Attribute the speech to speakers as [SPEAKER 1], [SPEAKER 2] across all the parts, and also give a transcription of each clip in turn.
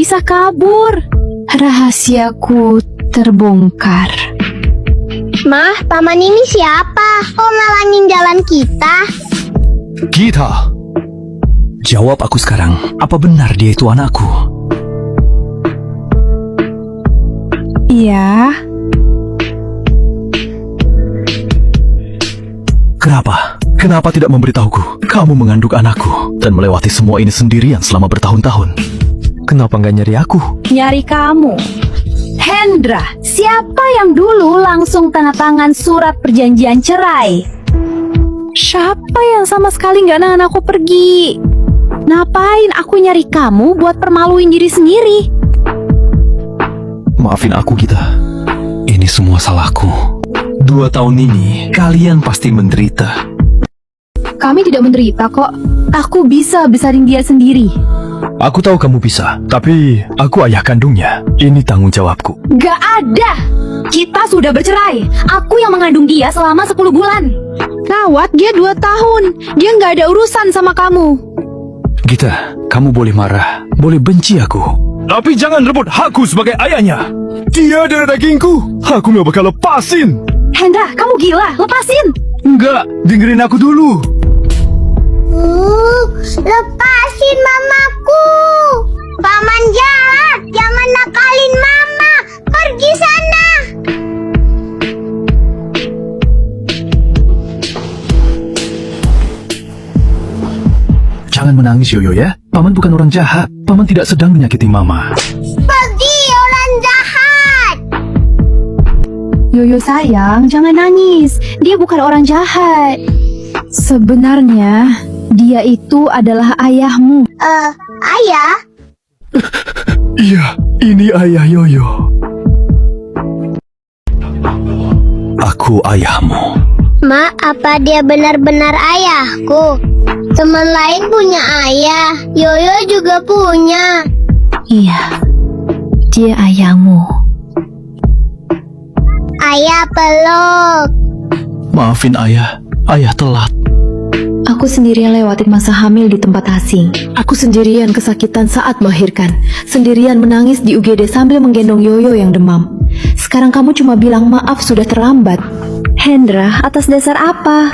[SPEAKER 1] bisa kabur. Rahasiaku terbongkar.
[SPEAKER 2] Mah, paman ini siapa? Kok ngalangin jalan kita?
[SPEAKER 3] Gita, jawab aku sekarang, apa benar dia itu anakku?
[SPEAKER 1] Iya.
[SPEAKER 3] Kenapa? Kenapa tidak memberitahuku? Kamu mengandung anakku dan melewati semua ini sendirian selama bertahun-tahun. Kenapa nggak nyari aku?
[SPEAKER 1] Nyari kamu. Hendra, siapa yang dulu langsung tanda tangan surat perjanjian cerai? Siapa yang sama sekali nggak nahan aku pergi? Ngapain aku nyari kamu buat permaluin diri sendiri?
[SPEAKER 3] Maafin aku, Gita. Ini semua salahku. 2 tahun ini, kalian pasti menderita.
[SPEAKER 1] Kami tidak menderita kok. Aku bisa besarin dia sendiri.
[SPEAKER 3] Aku tahu kamu bisa, tapi aku ayah kandungnya. Ini tanggung jawabku.
[SPEAKER 1] Gak ada. Kita sudah bercerai. Aku yang mengandung dia selama 10 bulan. Rawat dia 2 tahun. Dia gak ada urusan sama kamu.
[SPEAKER 3] Gita, kamu boleh marah, boleh benci aku, tapi jangan rebut hakku sebagai ayahnya. Dia darah dagingku. Aku gak bakal lepasin.
[SPEAKER 1] Hendra, kamu gila. Lepasin.
[SPEAKER 3] Enggak, dengerin aku dulu.
[SPEAKER 2] Lepasin mamaku. Paman jahat, jangan nakalin mama. Pergi sana.
[SPEAKER 3] Jangan menangis, Yoyo ya. Paman bukan orang jahat. Paman tidak sedang menyakiti mama.
[SPEAKER 2] Pergi orang jahat.
[SPEAKER 1] Yoyo sayang, jangan nangis. Dia bukan orang jahat. Sebenarnya, dia itu adalah ayahmu.
[SPEAKER 2] Ayah?
[SPEAKER 3] Iya, ini ayah Yoyo. Aku ayahmu.
[SPEAKER 2] Ma, apa dia benar-benar ayahku? Teman lain punya ayah, Yoyo juga punya.
[SPEAKER 1] Iya, dia ayahmu.
[SPEAKER 2] Ayah peluk.
[SPEAKER 3] Maafin ayah, ayah telat.
[SPEAKER 1] Aku sendirian lewatin masa hamil di tempat asing. Aku sendirian kesakitan saat melahirkan. Sendirian menangis di UGD sambil menggendong Yoyo yang demam. Sekarang kamu cuma bilang maaf sudah terlambat. Hendra, atas dasar apa?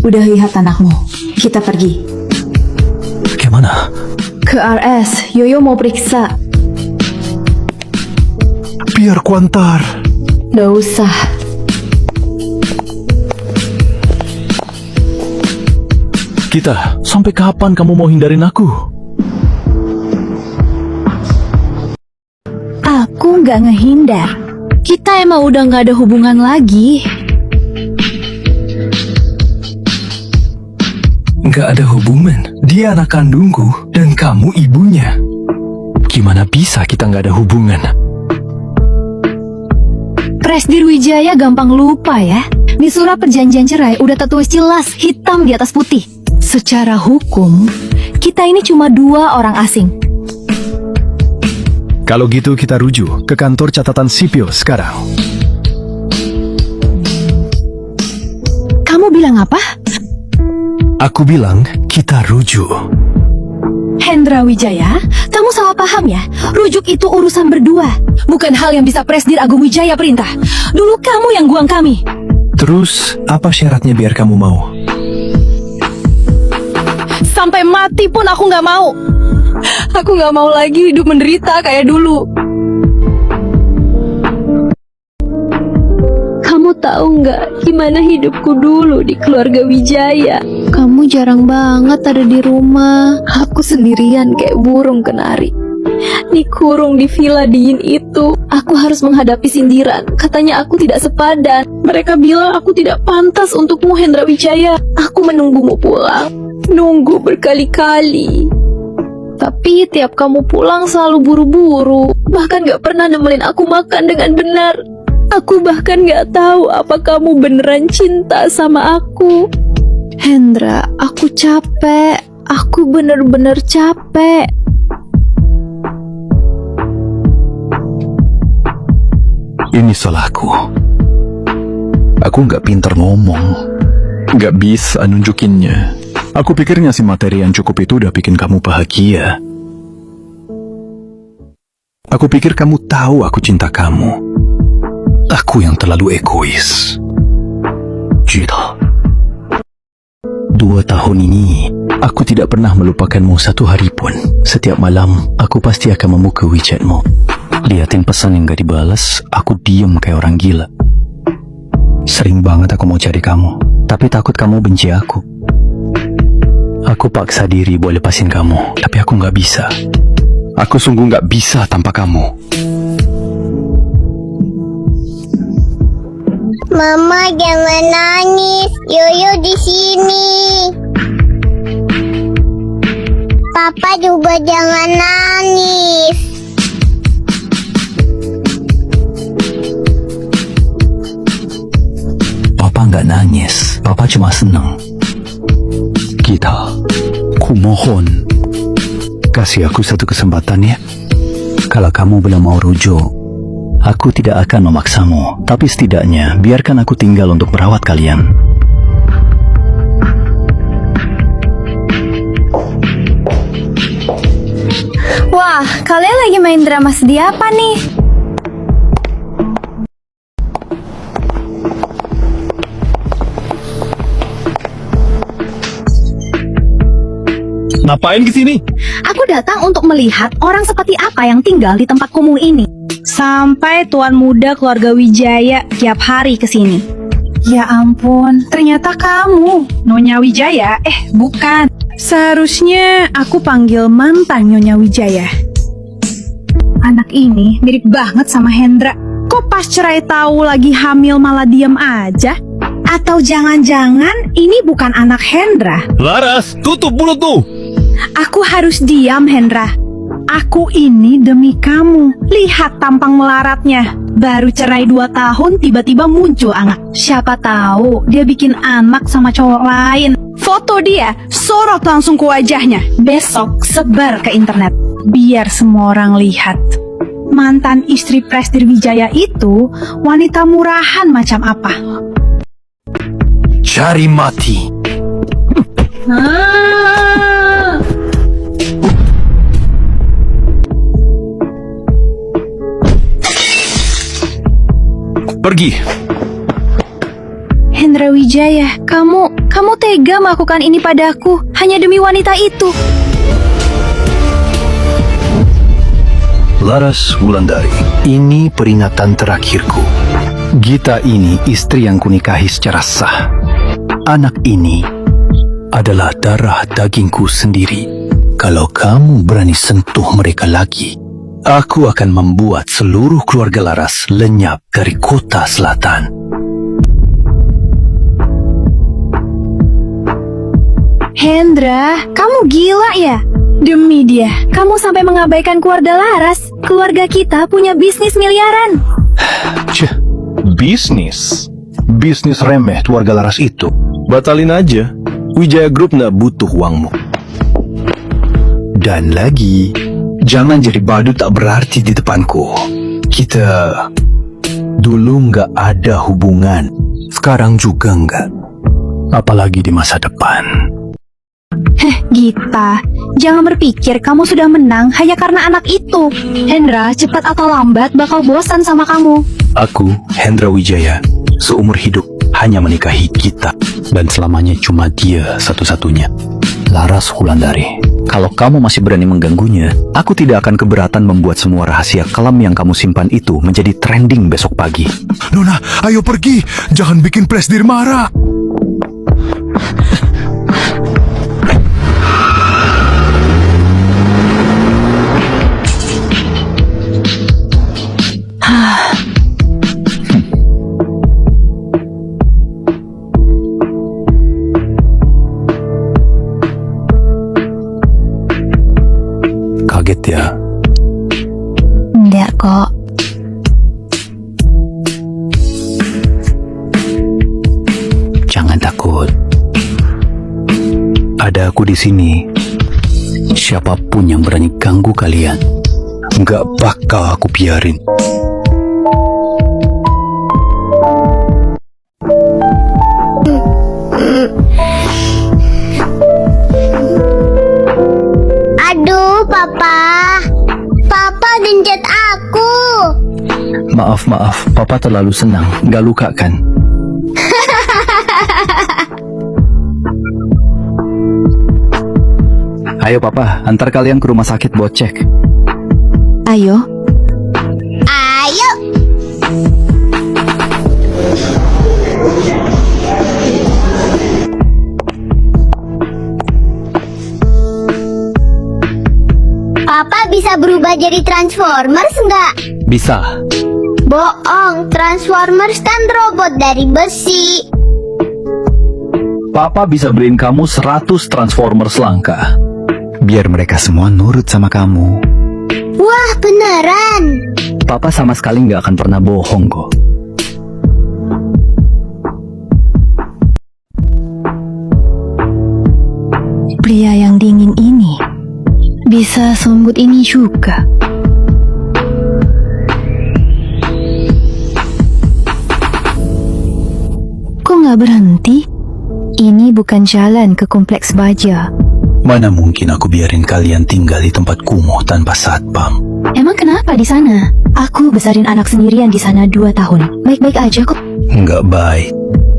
[SPEAKER 1] Udah lihat anakmu. Kita pergi.
[SPEAKER 3] Bagaimana?
[SPEAKER 1] Ke RS, Yoyo mau periksa.
[SPEAKER 3] Biar kuantar.
[SPEAKER 1] Nggak usah.
[SPEAKER 3] Gita, sampai kapan kamu mau hindarin aku?
[SPEAKER 1] Aku nggak ngehindar. Kita emang udah nggak ada hubungan lagi.
[SPEAKER 3] Nggak ada hubungan. Dia anak kandungku dan kamu ibunya. Gimana bisa kita nggak ada hubungan?
[SPEAKER 1] Presdir Wijaya gampang lupa ya. Di surat perjanjian cerai udah tertulis jelas hitam di atas putih. Secara hukum, kita ini cuma 2 orang asing.
[SPEAKER 3] Kalau gitu kita rujuk ke kantor catatan sipil sekarang.
[SPEAKER 1] Kamu bilang apa?
[SPEAKER 3] Aku bilang kita rujuk.
[SPEAKER 1] Hendra Wijaya, kamu salah paham ya. Rujuk itu urusan berdua, bukan hal yang bisa Presdir Agung Wijaya perintah. Dulu kamu yang buang kami.
[SPEAKER 3] Terus apa syaratnya biar kamu mau?
[SPEAKER 1] Sampai mati pun aku nggak mau. Aku nggak mau lagi hidup menderita kayak dulu. Kamu tahu nggak gimana hidupku dulu di keluarga Wijaya? Kamu jarang banget ada di rumah. Aku sendirian kayak burung kenari. Dikurung di villa dingin itu. Aku harus menghadapi sindiran. Katanya aku tidak sepadan. Mereka bilang aku tidak pantas untukmu, Hendra Wijaya. Aku menunggumu pulang. Nunggu berkali-kali. Tapi tiap kamu pulang selalu buru-buru. Bahkan gak pernah nemenin aku makan dengan benar. Aku bahkan gak tahu apa kamu beneran cinta sama aku. Hendra, aku capek. Aku bener-bener capek.
[SPEAKER 3] Ini salahku. Aku nggak pintar ngomong, nggak bisa nunjukinnya. Aku pikir ngasih materi yang cukup itu udah bikin kamu bahagia. Aku pikir kamu tahu aku cinta kamu. Aku yang terlalu egois. Gita. 2 tahun ini, aku tidak pernah melupakanmu satu hari pun. Setiap malam, aku pasti akan membuka WeChatmu. Liatin pesan yang gak dibalas, aku diem kayak orang gila. Sering banget aku mau cari kamu, tapi takut kamu benci aku. Aku paksa diri buat lepasin kamu, tapi aku gak bisa. Aku sungguh gak bisa tanpa kamu.
[SPEAKER 2] Mama jangan nangis, Yoyo di sini. Papa juga jangan nangis.
[SPEAKER 3] Papa nggak nangis, Papa cuma senang. Gita, kumohon, kasih aku satu kesempatan ya. Kalau kamu belum mau rujuk, aku tidak akan memaksamu, tapi setidaknya biarkan aku tinggal untuk merawat kalian.
[SPEAKER 1] Wah, kalian lagi main drama sedih apa nih?
[SPEAKER 3] Ngapain kesini?
[SPEAKER 1] Aku datang untuk melihat orang seperti apa yang tinggal di tempat kumuh ini. Sampai tuan muda keluarga Wijaya tiap hari kesini. Ya ampun, ternyata kamu Nyonya Wijaya. Bukan. Seharusnya aku panggil mantan Nyonya Wijaya. Anak ini mirip banget sama Hendra. Kok pas cerai tahu lagi hamil malah diem aja? Atau jangan-jangan ini bukan anak Hendra?
[SPEAKER 3] Laras, tutup mulutmu!
[SPEAKER 1] Aku harus diam, Hendra. Aku ini demi kamu. Lihat tampang melaratnya. Baru cerai 2 tahun tiba-tiba muncul anak. Siapa tahu dia bikin anak sama cowok lain. Foto dia, sorot langsung ke wajahnya. Besok sebar ke internet. Biar semua orang lihat. Mantan istri Presdir Wijaya itu wanita murahan macam apa.
[SPEAKER 3] Cari mati. Pergi.
[SPEAKER 1] Hendra Wijaya, kamu tega melakukan ini padaku hanya demi wanita itu.
[SPEAKER 3] Laras Wulandari, ini peringatan terakhirku. Gita ini istri yang kunikahi secara sah. Anak ini adalah darah dagingku sendiri. Kalau kamu berani sentuh mereka lagi, aku akan membuat seluruh keluarga Laras lenyap dari kota selatan.
[SPEAKER 1] Hendra, kamu gila ya? Demi dia, kamu sampai mengabaikan keluarga Laras. Keluarga kita punya bisnis miliaran.
[SPEAKER 3] Bisnis? Bisnis remeh keluarga Laras itu. Batalin aja. Wijaya Group nggak butuh uangmu. Dan lagi, jangan jadi badut tak berarti di depanku. Kita dulu nggak ada hubungan. Sekarang juga nggak. Apalagi di masa depan.
[SPEAKER 1] Gita, jangan berpikir kamu sudah menang hanya karena anak itu. Hendra, cepat atau lambat bakal bosan sama kamu.
[SPEAKER 3] Aku, Hendra Wijaya, seumur hidup hanya menikahi Gita. Dan selamanya cuma dia satu-satunya. Laras Wulandari. Kalau kamu masih berani mengganggunya, aku tidak akan keberatan membuat semua rahasia kelam yang kamu simpan itu menjadi trending besok pagi. Nona, ayo pergi. Jangan bikin Presdir marah. Kaget ya?
[SPEAKER 1] Enggak kok.
[SPEAKER 3] Jangan takut. Ada aku di sini. Siapapun yang berani ganggu kalian, nggak bakal aku biarin. Maaf, Papa terlalu senang. Gak luka kan? Ayo Papa, antar kalian ke rumah sakit buat cek.
[SPEAKER 1] Ayo.
[SPEAKER 2] Ayo. Papa bisa berubah jadi Transformers nggak?
[SPEAKER 3] Bisa.
[SPEAKER 2] Bohong, Transformers kan robot dari besi.
[SPEAKER 3] Papa bisa beliin kamu 100 Transformers langka. Biar mereka semua nurut sama kamu.
[SPEAKER 2] Wah, beneran?
[SPEAKER 3] Papa sama sekali nggak akan pernah bohong kok.
[SPEAKER 1] Pria yang dingin ini bisa selembut ini juga. Kok nggak berhenti? Ini bukan jalan ke kompleks baja.
[SPEAKER 3] Mana mungkin aku biarin kalian tinggal di tempat kumuh tanpa satpam.
[SPEAKER 1] Emang kenapa di sana? Aku besarin anak sendirian di sana 2 tahun. Baik-baik aja kok.
[SPEAKER 3] Nggak baik.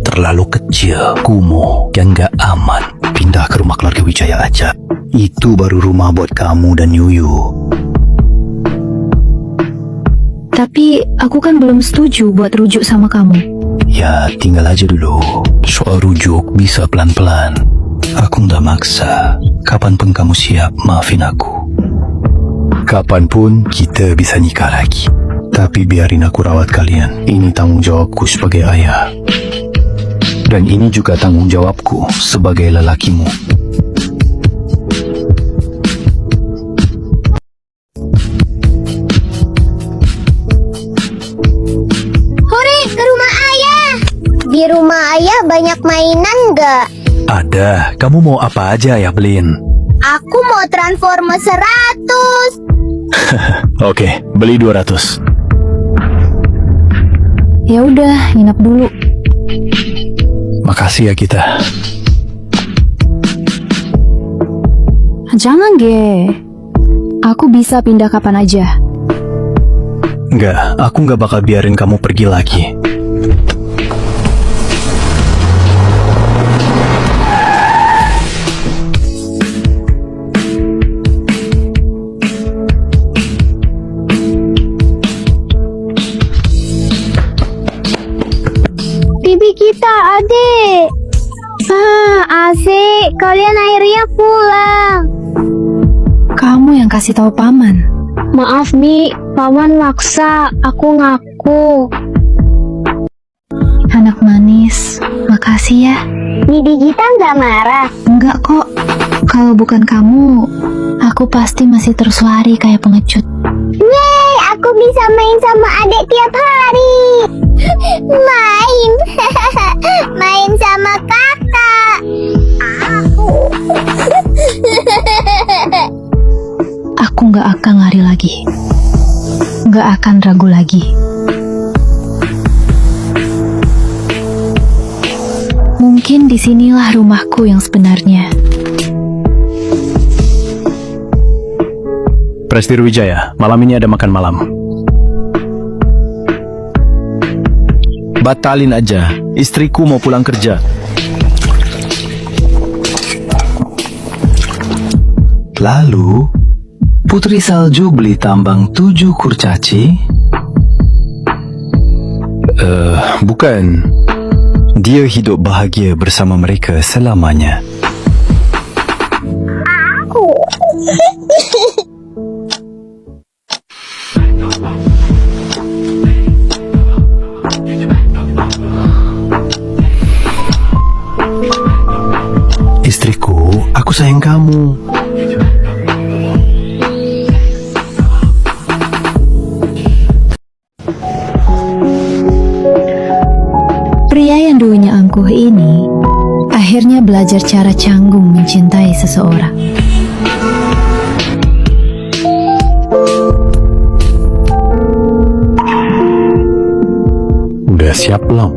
[SPEAKER 3] Terlalu kecil, kumuh, dan nggak aman. Pindah ke rumah keluarga Wijaya aja. Itu baru rumah buat kamu dan Yuyu.
[SPEAKER 1] Tapi aku kan belum setuju buat rujuk sama kamu.
[SPEAKER 3] Ya, tinggal aja dulu. Soal rujuk bisa pelan-pelan. Aku nggak maksa. Kapanpun kamu siap, maafin aku. Kapanpun kita bisa nikah lagi. Tapi biarin aku rawat kalian. Ini tanggung jawabku sebagai ayah. Dan ini juga tanggung jawabku sebagai lelakimu.
[SPEAKER 2] Hore, ke rumah ayah. Di rumah ayah banyak mainan nggak?
[SPEAKER 3] Ada, kamu mau apa aja ya beliin?
[SPEAKER 2] Aku mau Transformers 100.
[SPEAKER 3] Oke, beli 200.
[SPEAKER 1] Ya udah, nginap dulu.
[SPEAKER 3] Makasih ya kita.
[SPEAKER 1] Jangan, Ge. Aku bisa pindah kapan aja.
[SPEAKER 3] Enggak, aku nggak bakal biarin kamu pergi lagi.
[SPEAKER 2] Bibi kita, adik. Asik. Kalian akhirnya pulang.
[SPEAKER 1] Kamu yang kasih tahu paman.
[SPEAKER 2] Maaf, Bi. Paman maksa. Aku ngaku.
[SPEAKER 1] Anak manis, makasih ya.
[SPEAKER 2] Bibi kita nggak marah.
[SPEAKER 1] Enggak kok. Kalau bukan kamu, aku pasti masih terus lari kayak pengecut.
[SPEAKER 2] Yeay, aku bisa main sama adik tiap hari. Main. Main sama kakak.
[SPEAKER 1] Aku nggak akan lari lagi. Nggak akan ragu lagi. Mungkin disinilah rumahku yang sebenarnya.
[SPEAKER 3] Prestir Wijaya, malam ini ada makan malam. Batalin aja, istriku mau pulang kerja. Lalu, Putri Salju beli tambang 7 kurcaci? Bukan. Dia hidup bahagia bersama mereka selamanya. Istriku, aku sayang kamu.
[SPEAKER 1] Pria yang dulunya angkuh ini akhirnya belajar cara canggung mencintai seseorang.
[SPEAKER 3] Udah siap belum?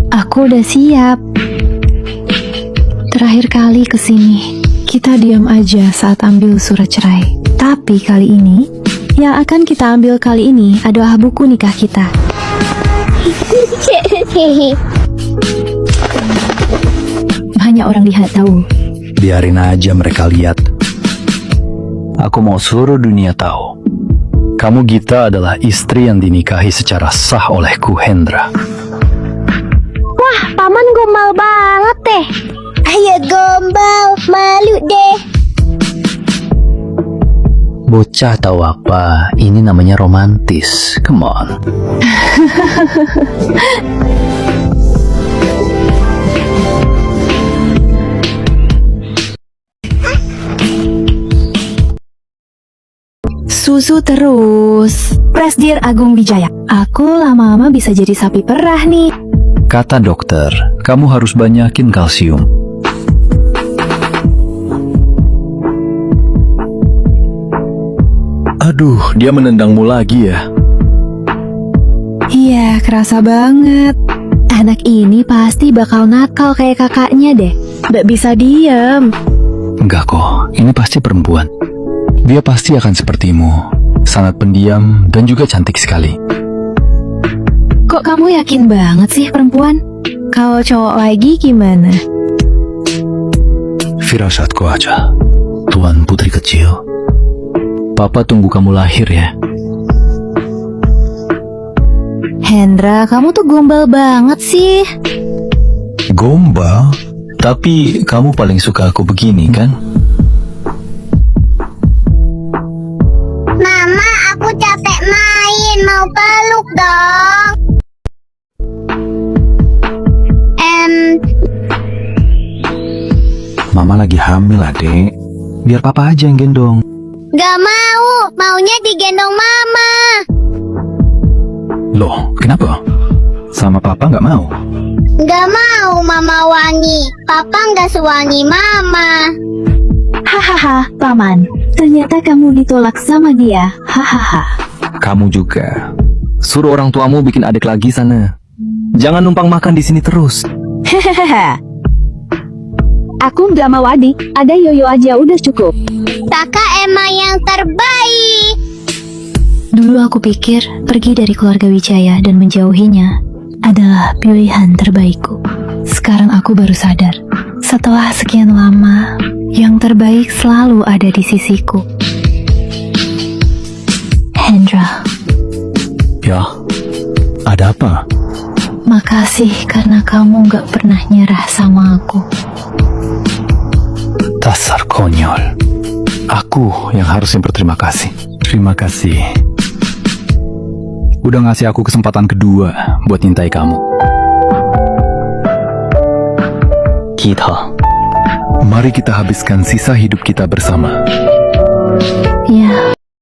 [SPEAKER 1] Aku udah siap. Terakhir kali kesini, kita diam aja saat ambil surat cerai. Tapi kali ini, yang akan kita ambil kali ini adalah buku nikah kita. Banyak orang lihat tahu.
[SPEAKER 3] Biarin aja mereka lihat. Aku mau suruh dunia tahu. Kamu Gita adalah istri yang dinikahi secara sah olehku, Hendra.
[SPEAKER 2] Wah, paman gombal banget deh. Ayo gombal, malu deh.
[SPEAKER 3] Bocah tahu apa? Ini namanya romantis. Come on.
[SPEAKER 1] Susu terus. Presdir Agung Wijaya. Aku lama-lama bisa jadi sapi perah nih.
[SPEAKER 3] Kata dokter, kamu harus banyakin kalsium. Aduh, dia menendangmu lagi ya.
[SPEAKER 1] Iya, kerasa banget. Anak ini pasti bakal nakal kayak kakaknya deh. Nggak bisa diam.
[SPEAKER 3] Enggak kok, ini pasti perempuan. Dia pasti akan sepertimu. Sangat pendiam dan juga cantik sekali.
[SPEAKER 1] Kok kamu yakin banget sih perempuan? Kalau cowok lagi gimana?
[SPEAKER 3] Firasatku aja, Tuan putri kecil. Papa tunggu kamu lahir ya.
[SPEAKER 1] Hendra, kamu tuh gombal banget sih.
[SPEAKER 3] Gombal? Tapi kamu paling suka aku begini kan?
[SPEAKER 2] Mama, aku capek main, mau peluk dong.
[SPEAKER 3] Mama lagi hamil adek. Biar papa aja yang gendong.
[SPEAKER 2] Gak mau, maunya digendong mama.
[SPEAKER 3] Loh, kenapa? Sama papa nggak mau?
[SPEAKER 2] Gak mau mama wangi, papa gak sewangi mama.
[SPEAKER 1] Hahaha, paman. Ternyata kamu ditolak sama dia. Hahaha.
[SPEAKER 3] Kamu juga. Suruh orang tuamu bikin adik lagi sana. Jangan numpang makan di sini terus.
[SPEAKER 1] Hehehe. Aku nggak mau adik. Ada Yoyo aja udah cukup.
[SPEAKER 2] Kakak emang yang terbaik.
[SPEAKER 1] Dulu aku pikir pergi dari keluarga Wijaya dan menjauhinya adalah pilihan terbaikku. Sekarang aku baru sadar, setelah sekian lama, yang terbaik selalu ada di sisiku. Hendra,
[SPEAKER 3] Ya, ada apa?
[SPEAKER 1] makasih karena kamu gak pernah nyerah sama aku.
[SPEAKER 3] Dasar konyol. Aku yang harusnya berterima kasih. Terima kasih. Udah ngasih aku kesempatan kedua buat nyintai kamu. Kita. Mari kita habiskan sisa hidup kita bersama.
[SPEAKER 1] Ya.